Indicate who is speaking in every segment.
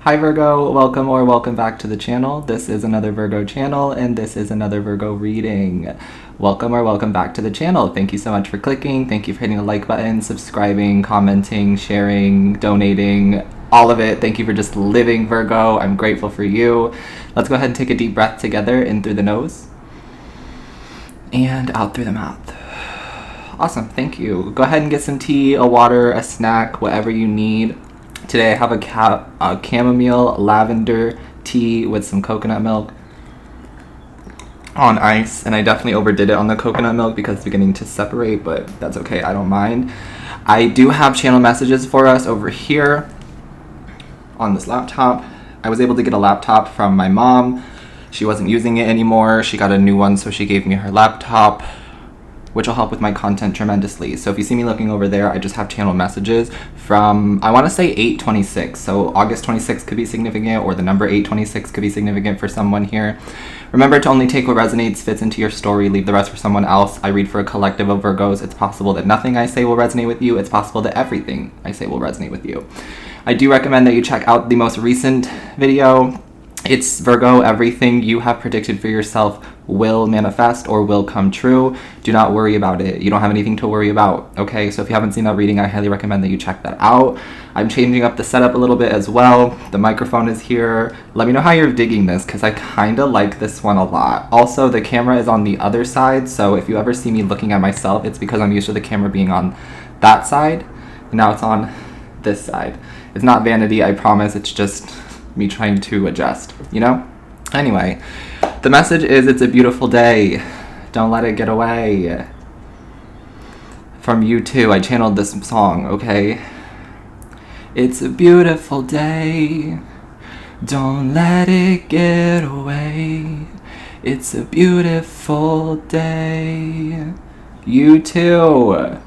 Speaker 1: Hi Virgo, welcome or welcome back to the channel. This is another Virgo channel and this is another Virgo reading. Welcome or welcome back to the channel. Thank you so much for clicking. Thank you for hitting the like button, subscribing, commenting, sharing, donating, all of it. Thank you for just living, Virgo. I'm grateful for you. Let's go ahead and take a deep breath together, in through the nose and out through the mouth. Awesome, thank you. Go ahead and get some tea, a water, a snack, whatever you need. Today I have a chamomile lavender tea with some coconut milk on ice, and I definitely overdid it on the coconut milk because it's beginning to separate, but that's okay, I don't mind. I do have channel messages for us over here on this laptop. I was able to get a laptop from my mom. She wasn't using it anymore. She got a new one, so she gave me her laptop, which will help with my content tremendously. So if you see me looking over there, I just have channel messages from, I wanna say 8/26. So August 26th could be significant, or the number 8/26 could be significant for someone here. Remember to only take what resonates, fits into your story, leave the rest for someone else. I read for a collective of Virgos. It's possible that nothing I say will resonate with you. It's possible that everything I say will resonate with you. I do recommend that you check out the most recent video. It's Virgo, everything you have predicted for yourself will manifest or will come true. Do not worry about it. You don't have anything to worry about, okay? So if you haven't seen that reading, I highly recommend that you check that out. I'm changing up the setup a little bit as well. The microphone is here. Let me know how you're digging this, because I kind of like this one a lot. Also, the camera is on the other side, so if you ever see me looking at myself, it's because I'm used to the camera being on that side, and now it's on this side. It's not vanity, I promise. It's just me trying to adjust, you know? Anyway, the message is it's a beautiful day. Don't let it get away. From U2, I channeled this song, okay? It's a beautiful day. Don't let it get away. It's a beautiful day. U2.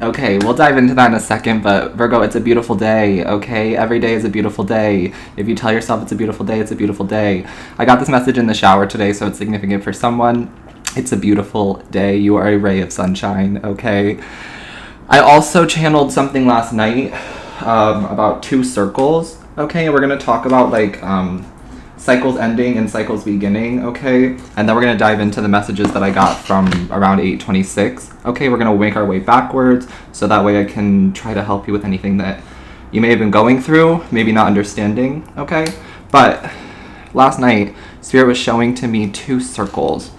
Speaker 1: Okay, we'll dive into that in a second, but Virgo, it's a beautiful day, okay? Every day is a beautiful day. If you tell yourself it's a beautiful day, it's a beautiful day. I got this message in the shower today, so it's significant for someone. It's a beautiful day. You are a ray of sunshine, okay? I also channeled something last night about 2 circles, okay? We're going to talk about, like, cycles ending and cycles beginning, okay? And then we're gonna dive into the messages that I got from around 8/26. Okay, we're gonna make our way backwards, so that way I can try to help you with anything that you may have been going through, maybe not understanding, okay? But last night, Spirit was showing to me 2 circles.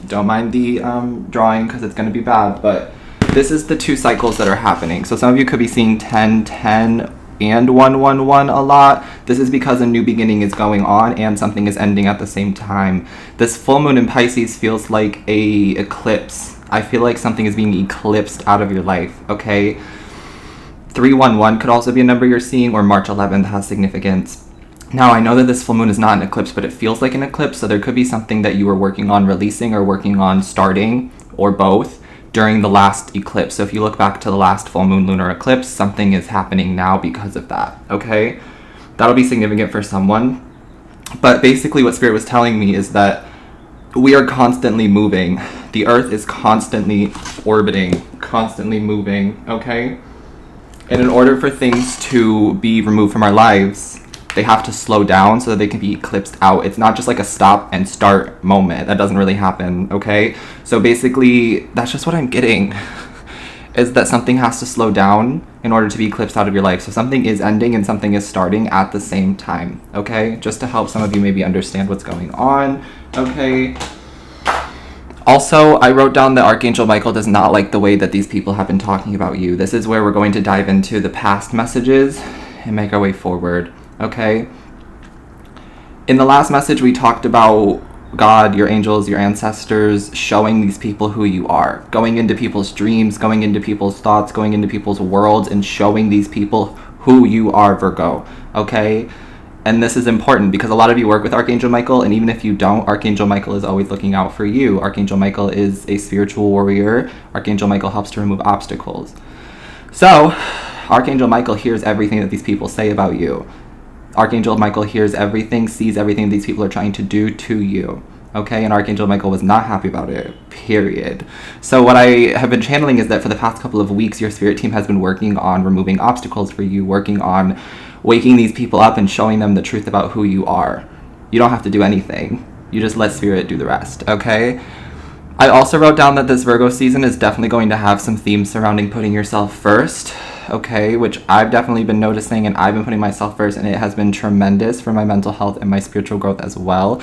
Speaker 1: Don't mind the drawing, because it's gonna be bad, but this is the 2 cycles that are happening. So some of you could be seeing 10-10, and 111 a lot. This is because a new beginning is going on and something is ending at the same time. This full moon in Pisces feels like a eclipse. I feel like something is being eclipsed out of your life, okay? 311 could also be a number you're seeing, or March 11th has significance. Now, I know that this full moon is not an eclipse, but it feels like an eclipse, so there could be something that you were working on releasing or working on starting, or both, during the last eclipse. So if you look back to the last full moon lunar eclipse, something is happening now because of that, okay? That'll be significant for someone. But basically what Spirit was telling me is that we are constantly moving. The earth is constantly orbiting, constantly moving, okay? And in order for things to be removed from our lives, they have to slow down so that they can be eclipsed out. It's not just like a stop and start moment. That doesn't really happen, okay? So basically, that's just what I'm getting, is that something has to slow down in order to be eclipsed out of your life. So something is ending and something is starting at the same time, okay? Just to help some of you maybe understand what's going on, okay? Also, I wrote down that Archangel Michael does not like the way that these people have been talking about you. This is where we're going to dive into the past messages and make our way forward. Okay. In the last message, we talked about God, your angels, your ancestors, showing these people who you are, going into people's dreams, going into people's thoughts, going into people's worlds, and showing these people who you are, Virgo. Okay. And this is important because a lot of you work with Archangel Michael, and even if you don't, Archangel Michael is always looking out for you. Archangel Michael is a spiritual warrior. Archangel Michael helps to remove obstacles. So, Archangel Michael hears everything that these people say about you. Archangel Michael hears everything, sees everything these people are trying to do to you, Okay, and Archangel Michael was not happy about it, period. So what I have been channeling is that for the past couple of weeks, your spirit team has been working on removing obstacles for you, working on waking these people up and showing them the truth about who you are. You don't have to do anything. You just let spirit do the rest, okay? I also wrote down that this Virgo season is definitely going to have some themes surrounding putting yourself first, okay, which I've definitely been noticing, and I've been putting myself first, and it has been tremendous for my mental health and my spiritual growth as well.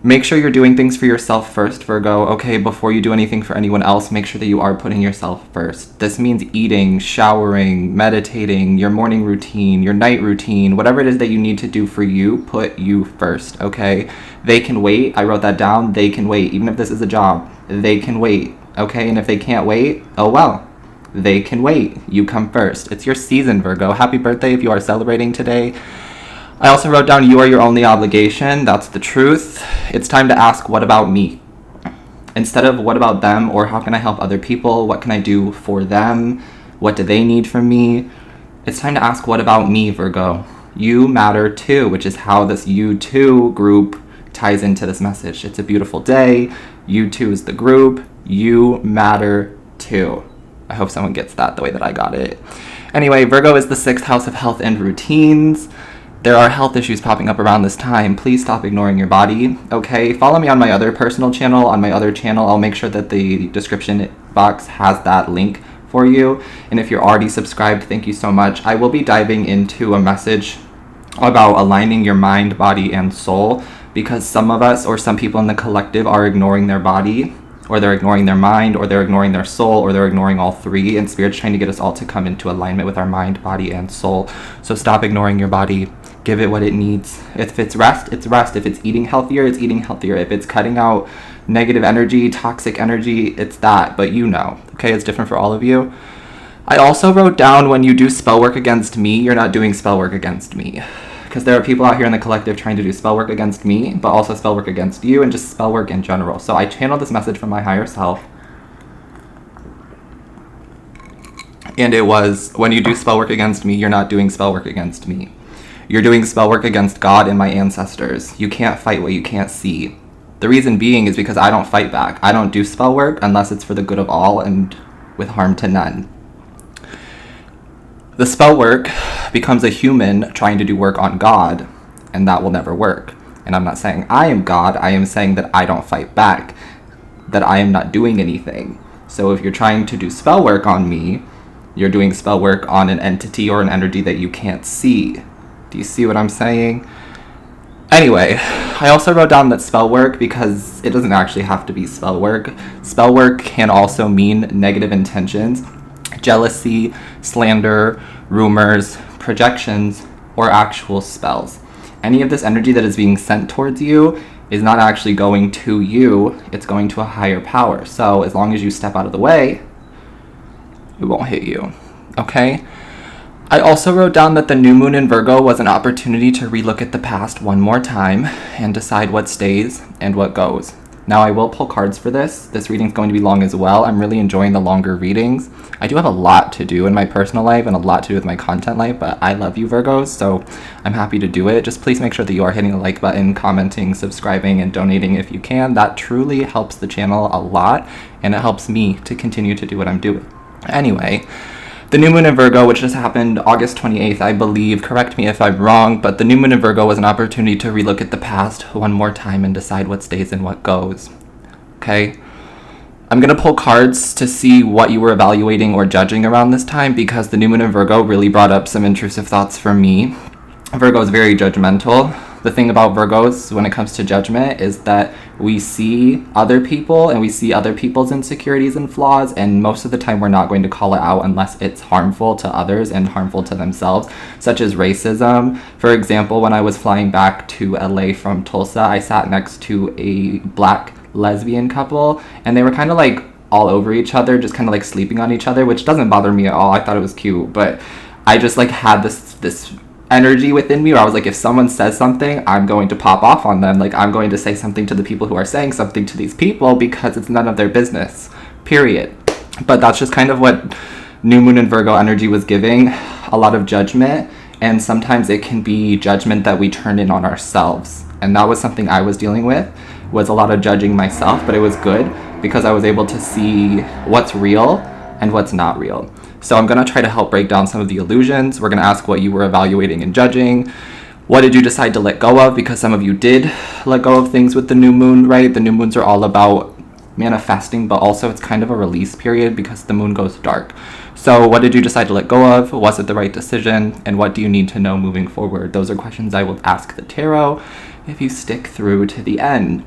Speaker 1: Make sure you're doing things for yourself first, Virgo, okay? Before you do anything for anyone else, make sure that you are putting yourself first. This means eating, showering, meditating, your morning routine, your night routine, whatever it is that you need to do for you, put you first, okay? They can wait. I wrote that down. They can wait. Even if this is a job, they can wait, okay? And if they can't wait, oh well. They can wait. You come first. It's your season, Virgo. Happy birthday if you are celebrating today. I also wrote down, you are your only obligation. That's the truth. It's time to ask, what about me? Instead of what about them, or how can I help other people? What can I do for them? What do they need from me? It's time to ask, what about me, Virgo? You matter too, which is how this you too group ties into this message. It's a beautiful day. You too is the group. You matter too. I hope someone gets that the way that I got it. Anyway, Virgo is the 6th house of health and routines. There are health issues popping up around this time. Please stop ignoring your body, okay? Follow me on my other personal channel. On my other channel, I'll make sure that the description box has that link for you. And if you're already subscribed, thank you so much. I will be diving into a message about aligning your mind, body, and soul, because some of us, or some people in the collective, are ignoring their body, or they're ignoring their mind, or they're ignoring their soul, or they're ignoring all three, and Spirit's trying to get us all to come into alignment with our mind, body, and soul. So stop ignoring your body. Give it what it needs. If it's rest, it's rest. If it's eating healthier, it's eating healthier. If it's cutting out negative energy, toxic energy, it's that. But you know, okay? It's different for all of you. I also wrote down, when you do spell work against me, you're not doing spell work against me. Because there are people out here in the collective trying to do spell work against me, but also spell work against you, and just spell work in general. So I channeled this message from my higher self. And it was, when you do spell work against me, you're not doing spell work against me. You're doing spell work against God and my ancestors. You can't fight what you can't see. The reason being is because I don't fight back. I don't do spell work unless it's for the good of all and with harm to none. The spell work becomes a human trying to do work on God, and that will never work. And I'm not saying I am God. I am saying that I don't fight back, that I am not doing anything. So if you're trying to do spell work on me, you're doing spell work on an entity or an energy that you can't see. Do you see what I'm saying? Anyway, I also wrote down that spell work, because it doesn't actually have to be spell work. Spell work can also mean negative intentions, jealousy, slander, rumors, projections, or actual spells. Any of this energy that is being sent towards you is not actually going to you, it's going to a higher power. So as long as you step out of the way, it won't hit you, okay? I also wrote down that the new moon in Virgo was an opportunity to relook at the past one more time and decide what stays and what goes. Now, I will pull cards for this. This reading's going to be long as well. I'm really enjoying the longer readings. I do have a lot to do in my personal life and a lot to do with my content life, but I love you, Virgos, so I'm happy to do it. Just please make sure that you are hitting the like button, commenting, subscribing, and donating if you can. That truly helps the channel a lot, and it helps me to continue to do what I'm doing. Anyway, the new moon in Virgo, which just happened August 28th, I believe, correct me if I'm wrong, but the new moon in Virgo was an opportunity to relook at the past one more time and decide what stays and what goes. Okay? I'm going to pull cards to see what you were evaluating or judging around this time, because the new moon in Virgo really brought up some intrusive thoughts for me. Virgo is very judgmental. The thing about Virgos when it comes to judgment is that we see other people and we see other people's insecurities and flaws, and most of the time we're not going to call it out unless it's harmful to others and harmful to themselves, such as racism. For example, when I was flying back to LA from Tulsa, I sat next to a black lesbian couple, and they were kind of like all over each other, just kind of like sleeping on each other, which doesn't bother me at all. I thought it was cute, but I just like had this energy within me where I was like, if someone says something, I'm going to pop off on them. Like, I'm going to say something to the people who are saying something to these people, because it's none of their business, period. But that's just kind of what new moon and Virgo energy was giving, a lot of judgment, and sometimes it can be judgment that we turn in on ourselves. And that was something I was dealing with. was a lot of judging myself, but it was good because I was able to see what's real and what's not real. So I'm going to try to help break down some of the illusions. We're going to ask what you were evaluating and judging. What did you decide to let go of? Because some of you did let go of things with the new moon, right? The new moons are all about manifesting, but also it's kind of a release period because the moon goes dark. So what did you decide to let go of? Was it the right decision? And what do you need to know moving forward? Those are questions I will ask the tarot if you stick through to the end.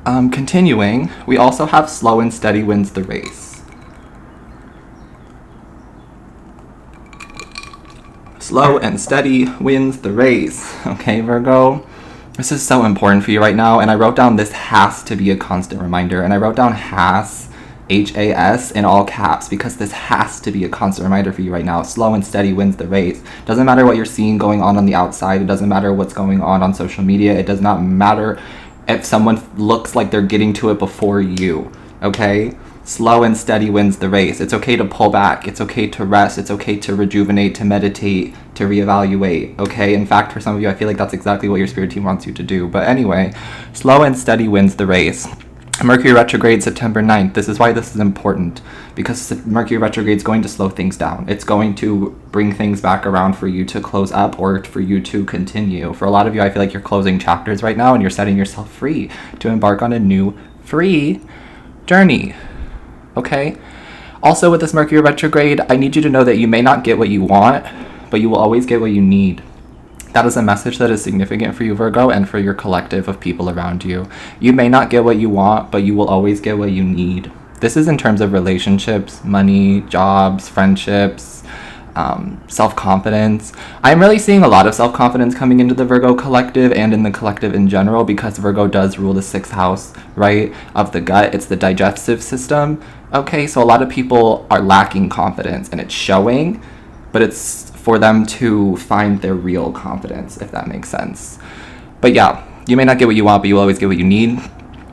Speaker 1: Continuing, we also have slow and steady wins the race. Slow and steady wins the race. Okay, Virgo? This is so important for you right now, and I wrote down this has to be a constant reminder, and I wrote down has, H-A-S, in all caps, because this has to be a constant reminder for you right now. Slow and steady wins the race. Doesn't matter what you're seeing going on the outside. It doesn't matter what's going on social media. It does not matter if someone looks like they're getting to it before you, okay? Slow and steady wins the race. It's okay to pull back. It's okay to rest. It's okay to rejuvenate, to meditate, to reevaluate, okay? In fact, for some of you, I feel like that's exactly what your spirit team wants you to do. But anyway, slow and steady wins the race. Mercury retrograde September 9th. This is why this is important, because Mercury retrograde is going to slow things down. It's going to bring things back around for you to close up or for you to continue. For a lot of you, I feel like you're closing chapters right now and you're setting yourself free to embark on a new free journey. Okay? Also, with this Mercury retrograde, I need you to know that you may not get what you want, but you will always get what you need. That is a message that is significant for you, Virgo, and for your collective of people around you. You may not get what you want, but you will always get what you need. This is in terms of relationships, money, jobs, friendships, self-confidence. I'm really seeing a lot of self-confidence coming into the Virgo collective and in the collective in general, because Virgo does rule the 6th house, right, of the gut. It's the digestive system. Okay, so a lot of people are lacking confidence, and it's showing, but it's for them to find their real confidence, if that makes sense. But yeah, you may not get what you want, but you will always get what you need.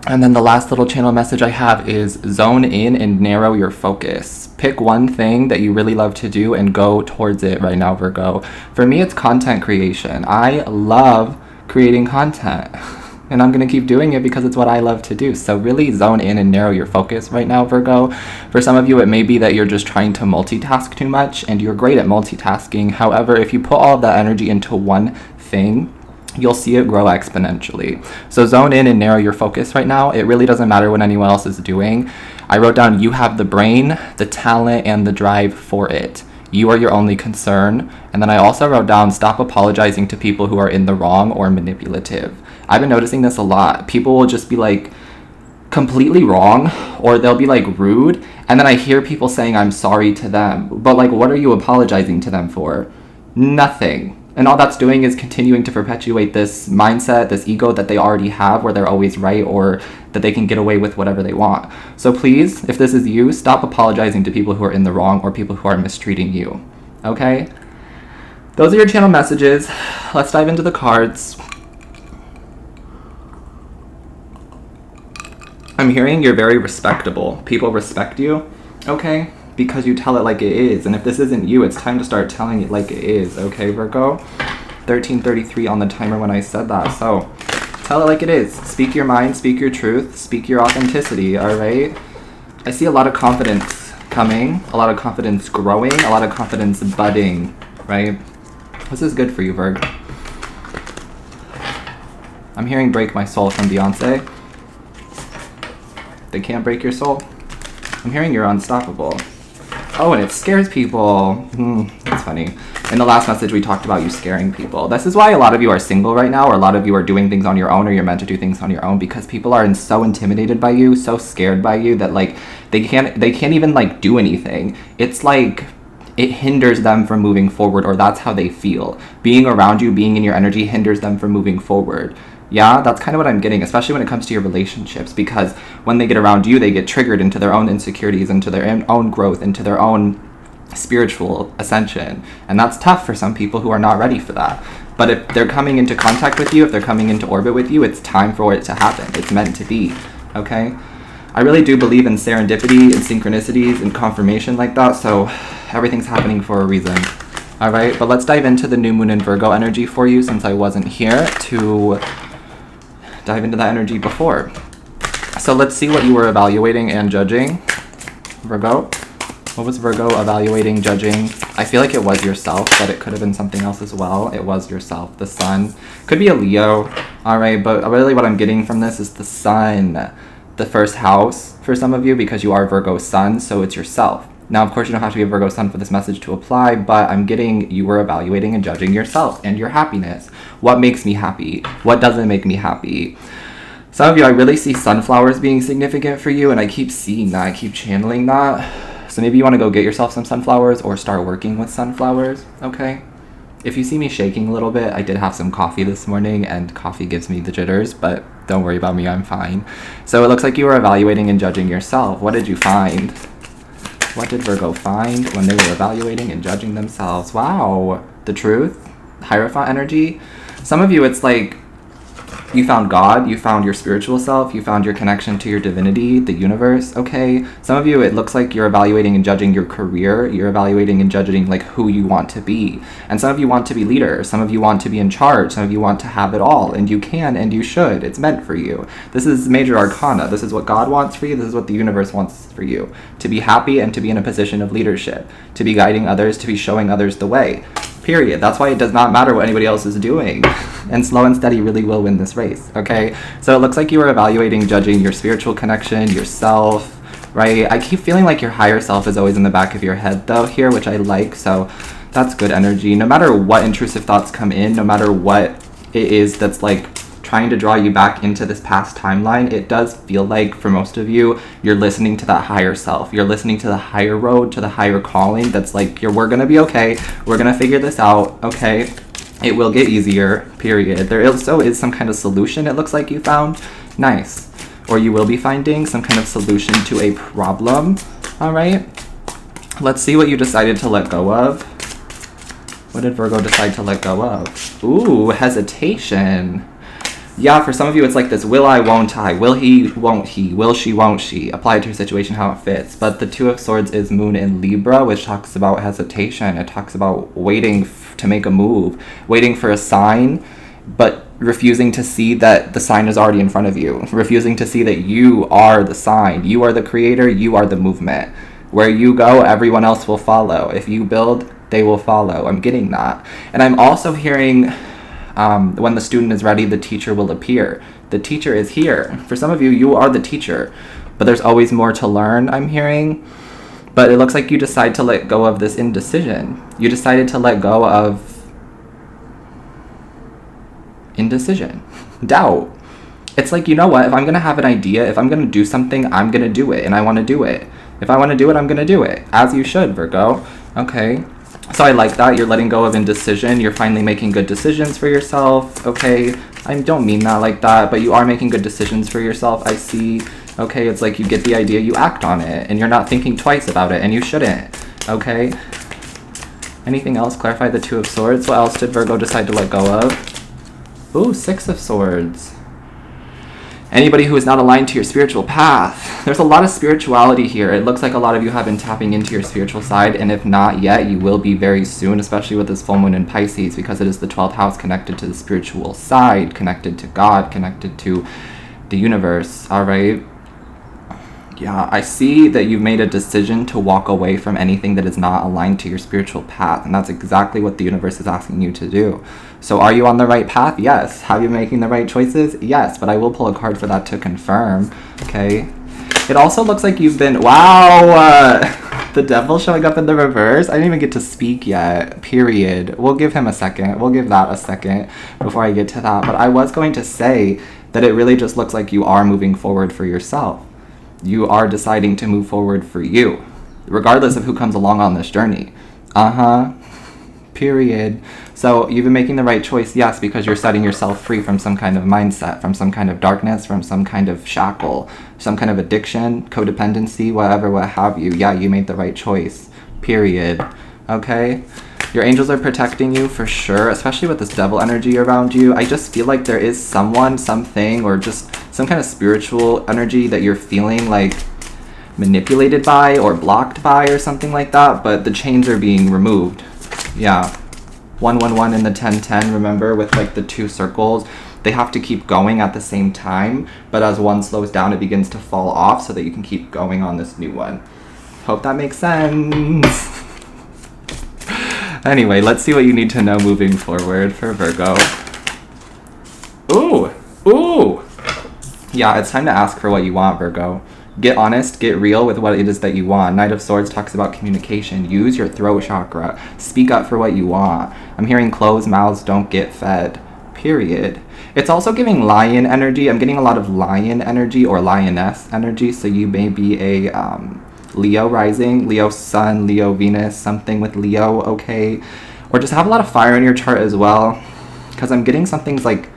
Speaker 1: And then the last little channel message I have is zone in and narrow your focus. Pick one thing that you really love to do and go towards it right now, Virgo. For me, it's content creation. I love creating content. And I'm going to keep doing it because it's what I love to do. So really zone in and narrow your focus right now, Virgo. For some of you, it may be that you're just trying to multitask too much, and you're great at multitasking. However, if you put all of that energy into one thing, you'll see it grow exponentially. So zone in and narrow your focus right now. It really doesn't matter what anyone else is doing. I wrote down you have the brain, the talent, and the drive for it. You are your only concern. And then I also wrote down stop apologizing to people who are in the wrong or manipulative. I've been noticing this a lot. People will just be like completely wrong, or they'll be like rude, and then I hear people saying I'm sorry to them. But like, what are you apologizing to them for? Nothing. And all that's doing is continuing to perpetuate this mindset, this ego that they already have, where they're always right, or that they can get away with whatever they want. So please, if this is you, stop apologizing to people who are in the wrong or people who are mistreating you. Okay? Those are your channel messages. Let's dive into the cards. I'm hearing you're very respectable. People respect you, okay? Because you tell it like it is. And if this isn't you, it's time to start telling it like it is, okay, Virgo? 13:33 on the timer when I said that. So tell it like it is. Speak your mind, speak your truth, speak your authenticity, all right? I see a lot of confidence coming, a lot of confidence growing, a lot of confidence budding, right? This is good for you, Virgo. I'm hearing Break My Soul from Beyonce. They can't break your soul. I'm hearing you're unstoppable. Oh, and it scares people. That's funny. In the last message, we talked about you scaring people. This is why a lot of you are single right now, or a lot of you are doing things on your own, or you're meant to do things on your own, because people are so intimidated by you, so scared by you, that like they can't even like do anything. It's like it hinders them from moving forward, or that's how they feel. Being around you, being in your energy hinders them from moving forward. Yeah, that's kind of what I'm getting, especially when it comes to your relationships, because when they get around you, they get triggered into their own insecurities, into their own growth, into their own spiritual ascension. And that's tough for some people who are not ready for that. But if they're coming into contact with you, if they're coming into orbit with you, it's time for it to happen. It's meant to be, okay? I really do believe in serendipity and synchronicities and confirmation like that, so everything's happening for a reason. All right, but let's dive into the new moon in Virgo energy for you, since I wasn't here to dive into that energy before. So let's see what you were evaluating and judging, Virgo. What was Virgo evaluating, judging? I feel like it was yourself, but it could have been something else as well. It was yourself. The sun. Could be a Leo. All right, but really what I'm getting from this is the sun. The first house for some of you, because you are Virgo sun, so it's yourself. Now, of course, you don't have to be a Virgo sun for this message to apply, but I'm getting you were evaluating and judging yourself and your happiness. What makes me happy? What doesn't make me happy? Some of you, I really see sunflowers being significant for you, and I keep seeing that. I keep channeling that. So maybe you want to go get yourself some sunflowers or start working with sunflowers, okay? If you see me shaking a little bit, I did have some coffee this morning, and coffee gives me the jitters, but don't worry about me, I'm fine. So it looks like you were evaluating and judging yourself. What did you find? What did Virgo find when they were evaluating and judging themselves? Wow, the truth, Hierophant energy. Some of you, it's like you found God, you found your spiritual self, you found your connection to your divinity, the universe, okay? Some of you, it looks like you're evaluating and judging your career, you're evaluating and judging like who you want to be. And some of you want to be leaders, some of you want to be in charge, some of you want to have it all, and you can and you should. It's meant for you. This is major arcana. This is what God wants for you, this is what the universe wants for you. To be happy and to be in a position of leadership, to be guiding others, to be showing others the way. Period. That's why it does not matter what anybody else is doing. And slow and steady really will win this race, okay? So it looks like you were evaluating, judging your spiritual connection, yourself, right? I keep feeling like your higher self is always in the back of your head, though, here, which I like, so that's good energy. No matter what intrusive thoughts come in, no matter what it is that's, like, trying to draw you back into this past timeline, it does feel like, for most of you, you're listening to that higher self. You're listening to the higher road, to the higher calling that's like, we're gonna be okay, we're gonna figure this out, okay? It will get easier, period. There also is some kind of solution it looks like you found. Nice. Or you will be finding some kind of solution to a problem, all right? Let's see what you decided to let go of. What did Virgo decide to let go of? Ooh, hesitation. Yeah, for some of you, it's like this will I, won't I, will he, won't he, will she, won't she, apply to your situation how it fits. But the Two of Swords is Moon in Libra, which talks about hesitation. It talks about waiting to make a move, waiting for a sign, but refusing to see that the sign is already in front of you, refusing to see that you are the sign, you are the creator, you are the movement. Where you go, everyone else will follow. If you build, they will follow. I'm getting that. And I'm also hearing when the student is ready, the teacher will appear. The teacher is here. For some of you, you are the teacher, but there's always more to learn, I'm hearing. But it looks like you decide to let go of this indecision. You decided to let go of indecision, doubt. It's like, you know what, if I'm going to have an idea, if I'm going to do something, I'm going to do it, and I want to do it. If I want to do it, I'm going to do it, as you should, Virgo. Okay. So I like that. You're letting go of indecision. You're finally making good decisions for yourself. Okay. I don't mean that like that, but you are making good decisions for yourself. I see. Okay. It's like you get the idea, you act on it, and you're not thinking twice about it, and you shouldn't. Okay. Anything else? Clarify the Two of Swords. What else did Virgo decide to let go of? Ooh, Six of Swords. Anybody who is not aligned to your spiritual path. There's a lot of spirituality here. It looks like a lot of you have been tapping into your spiritual side, and if not yet, you will be very soon, especially with this full moon in Pisces, because it is the 12th house connected to the spiritual side, connected to God, connected to the universe, all right? Yeah, I see that you've made a decision to walk away from anything that is not aligned to your spiritual path, and that's exactly what the universe is asking you to do. So are you on the right path? Yes. Have you making the right choices? Yes, but I will pull a card for that to confirm, okay? It also looks like you've been, wow, the devil showing up in the reverse. I didn't even get to speak yet, period. We'll give him a second. We'll give that a second before I get to that. But I was going to say that it really just looks like you are moving forward for yourself. You are deciding to move forward for you, regardless of who comes along on this journey. Period. So you've been making the right choice, yes, because you're setting yourself free from some kind of mindset, from some kind of darkness, from some kind of shackle, some kind of addiction, codependency, whatever, what have you. Yeah, you made the right choice, period. Okay? Your angels are protecting you for sure, especially with this devil energy around you. I just feel like there is someone, something, or just some kind of spiritual energy that you're feeling like manipulated by or blocked by or something like that, but the chains are being removed. Yeah. 111 and the 1010, remember, with like the two circles. They have to keep going at the same time, but as one slows down, it begins to fall off so that you can keep going on this new one. Hope that makes sense. Anyway, let's see what you need to know moving forward for Virgo. Ooh. Yeah, it's time to ask for what you want, Virgo. Get honest, get real with what it is that you want. Knight of Swords talks about communication. Use your throat chakra. Speak up for what you want. I'm hearing closed mouths don't get fed. Period. It's also giving lion energy. I'm getting a lot of lion energy or lioness energy. So you may be a Leo rising, Leo sun, Leo Venus, something with Leo, okay? Or just have a lot of fire in your chart as well. Because I'm getting something's like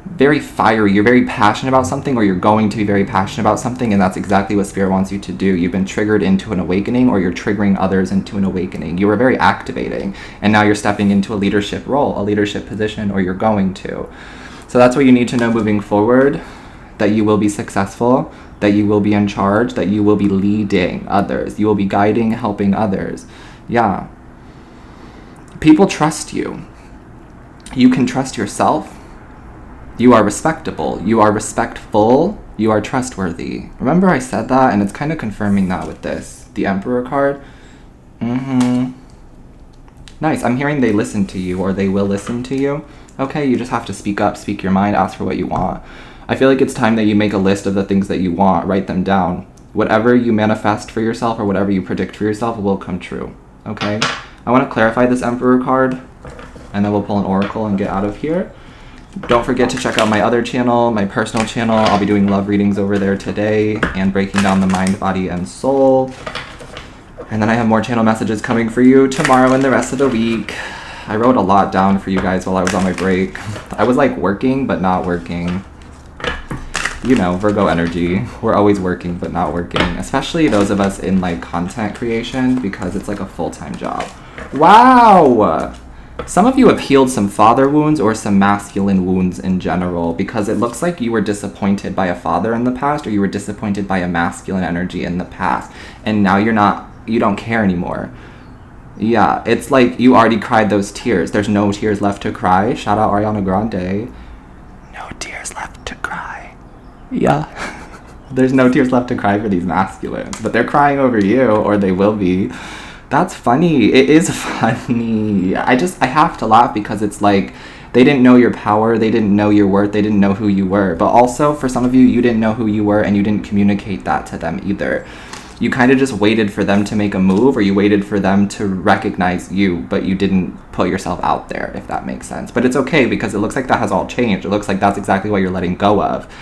Speaker 1: very fiery. You're very passionate about something, or you're going to be very passionate about something, and that's exactly what Spirit wants you to do. You've been triggered into an awakening, or you're triggering others into an awakening. You were very activating, and now you're stepping into a leadership role, a leadership position, or you're going to. So that's what you need to know moving forward, that you will be successful, that you will be in charge, that you will be leading others. You will be guiding, helping others. Yeah. People trust you. You can trust yourself. You are respectable. You are respectful. You are trustworthy. Remember I said that, and it's kind of confirming that with this. The Emperor card. Nice. I'm hearing they listen to you, or they will listen to you. Okay, you just have to speak up, speak your mind, ask for what you want. I feel like it's time that you make a list of the things that you want. Write them down. Whatever you manifest for yourself, or whatever you predict for yourself, will come true. Okay? I want to clarify this Emperor card, and then we'll pull an oracle and get out of here. Don't forget to check out my other channel, my personal channel. I'll be doing love readings over there today and breaking down the mind, body, and soul. And then I have more channel messages coming for you tomorrow and the rest of the week. I wrote a lot down for you guys while I was on my break. I was like working, but not working. You know, Virgo energy. We're always working, but not working. Especially those of us in like content creation, because it's like a full-time job. Wow! Some of you have healed some father wounds or some masculine wounds in general, because it looks like you were disappointed by a father in the past, or you were disappointed by a masculine energy in the past, and now you don't care anymore. Yeah, it's like you already cried those tears. There's no tears left to cry. Shout out Ariana Grande. No tears left to cry. Yeah. There's no tears left to cry for these masculines, but they're crying over you, or they will be. That's funny. It is funny. I have to laugh, because it's like they didn't know your power, they didn't know your worth, they didn't know who you were. But also, for some of you, you didn't know who you were, and you didn't communicate that to them either. You kind of just waited for them to make a move, or you waited for them to recognize you, but you didn't put yourself out there, if that makes sense. But it's okay, because it looks like that has all changed. It looks like that's exactly what you're letting go of.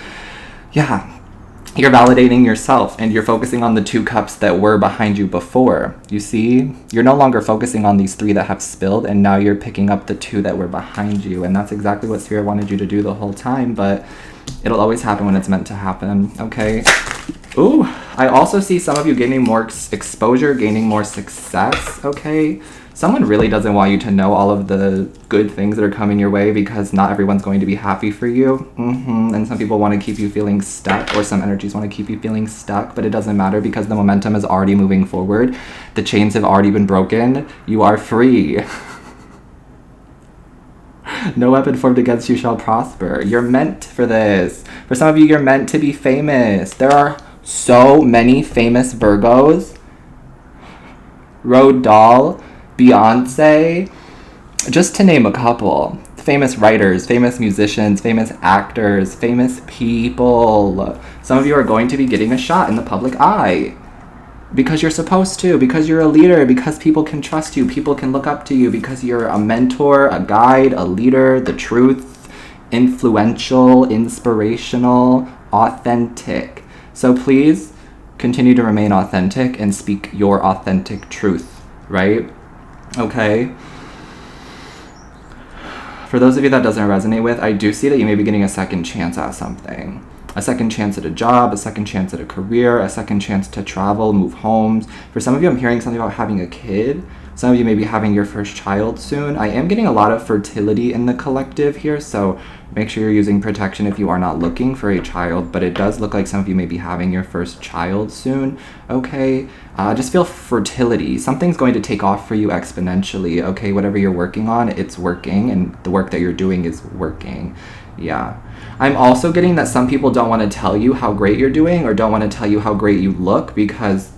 Speaker 1: Yeah. You're validating yourself, and you're focusing on the 2 cups that were behind you before. You see? You're no longer focusing on these 3 that have spilled, and now you're picking up the 2 that were behind you. And that's exactly what Spirit wanted you to do the whole time, but it'll always happen when it's meant to happen, okay? Ooh, I also see some of you gaining more exposure, gaining more success, okay? Someone really doesn't want you to know all of the good things that are coming your way, because not everyone's going to be happy for you. And some people want to keep you feeling stuck, or some energies want to keep you feeling stuck, but it doesn't matter, because the momentum is already moving forward. The chains have already been broken. You are free. No weapon formed against you shall prosper. You're meant for this. For some of you, you're meant to be famous. There are so many famous Virgos. Road Doll, Beyonce, just to name a couple. Famous writers, famous musicians, famous actors, famous people. Some of you are going to be getting a shot in the public eye, because you're supposed to, because you're a leader, because people can trust you, people can look up to you, because you're a mentor, a guide, a leader, the truth, influential, inspirational, authentic. So please continue to remain authentic and speak your authentic truth, right? Okay. For those of you that doesn't resonate with, I do see that you may be getting a second chance at something. A second chance at a job, a second chance at a career, a second chance to travel, move homes. For some of you, I'm hearing something about having a kid. Some of you may be having your first child soon. I am getting a lot of fertility in the collective here, so make sure you're using protection if you are not looking for a child, but it does look like some of you may be having your first child soon, okay? Just feel fertility. Something's going to take off for you exponentially, okay? Whatever you're working on, it's working, and the work that you're doing is working. Yeah. I'm also getting that some people don't want to tell you how great you're doing or don't want to tell you how great you look because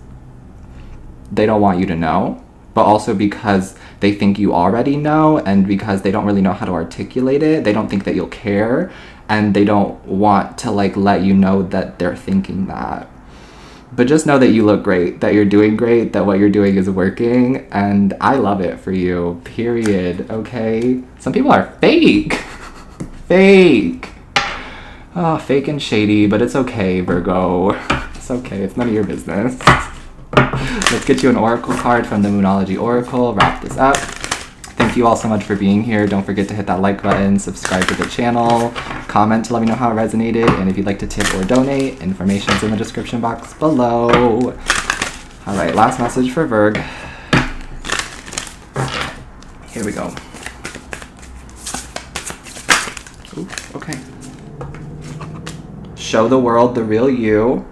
Speaker 1: they don't want you to know, but also because they think you already know, and because they don't really know how to articulate it. They don't think that you'll care, and they don't want to like let you know that they're thinking that. But just know that you look great, that you're doing great, that what you're doing is working, and I love it for you, period, okay? Some people are fake. Fake. Oh, fake and shady, but it's okay, Virgo. It's okay, it's none of your business. Let's get you an oracle card from the Moonology Oracle, wrap this up. Thank you all so much for being here. Don't forget to hit that like button, subscribe to the channel, comment to let me know how it resonated, and if you'd like to tip or donate, information's in the description box below. All right, last message for Virg. Here we go. Ooh, okay. Show the world the real you.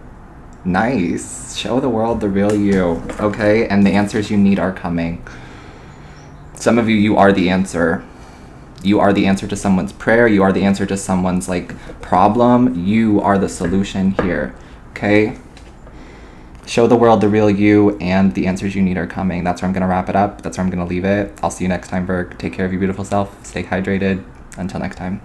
Speaker 1: Nice. Show the world the real you, okay? And the answers you need are coming. Some of you, you are the answer. You are the answer to someone's prayer. You are the answer to someone's, like, problem. You are the solution here, okay? Show the world the real you, and the answers you need are coming. That's where I'm going to wrap it up. That's where I'm going to leave it. I'll see you next time, Virg. Take care of your beautiful self. Stay hydrated. Until next time.